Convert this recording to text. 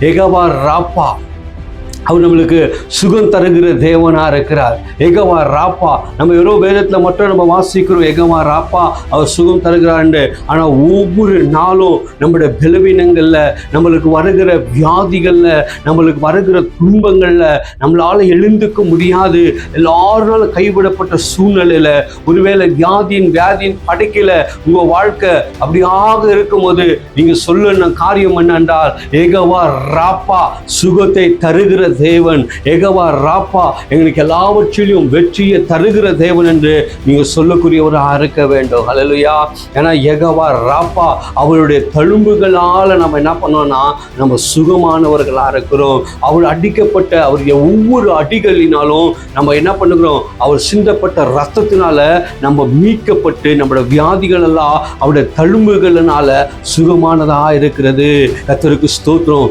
யெகோவா ராப்பா, அவர் நம்மளுக்கு சுகம் தருகிற தேவனாக இருக்கிறார். யெகோவா ராப்பா, நம்ம வெறும் வேதத்தில் மட்டும் நம்ம வாசிக்கிறோம் யெகோவா ராப்பா அவர் சுகம் தருகிறான்னு. ஆனால் ஒவ்வொரு நாளும் நம்முடைய பலவீனங்களில், நம்மளுக்கு வருகிற வியாதிகளில், நம்மளுக்கு வருகிற துன்பங்களில் நம்மளால் எழுந்துக்க முடியாது, எல்லாருனாலும் கைவிடப்பட்ட சூழ்நிலையில், ஒருவேளை வியாதியின் படைக்கையில் உங்கள் வாழ்க்கை அப்படியாக இருக்கும்போது நீங்கள் சொல்லுன காரியம் என்னென்றால், யெகோவா ராப்பா சுகத்தை தருகிற தேவன், யெகோவா ராப்பா எங்களுக்கு எல்லாவற்றிலும் வெற்றியை தருகிற தேவன் என்று நீங்க சொல்லக்கூடியவராக இருக்க வேண்டும். ஹல்லேலூயா. ஏன்னா யெகோவா ராப்பா அவருடைய தழும்புகளால நம்ம என்ன பண்ணோம்னா நம்ம சுகமானவர்களா இருக்கிறோம். அவர் அடிக்கப்பட்ட அவருடைய ஒவ்வொரு அடிகளினாலும் நம்ம என்ன பண்ணுகிறோம், அவர் சிந்தப்பட்ட ரத்தத்தினால நம்ம மீட்கப்பட்டு நம்மளோட வியாதிகள் எல்லாம் அவருடைய தழும்புகளினால சுகமானதா இருக்கிறது. கர்த்தருக்கு ஸ்தோத்திரம்.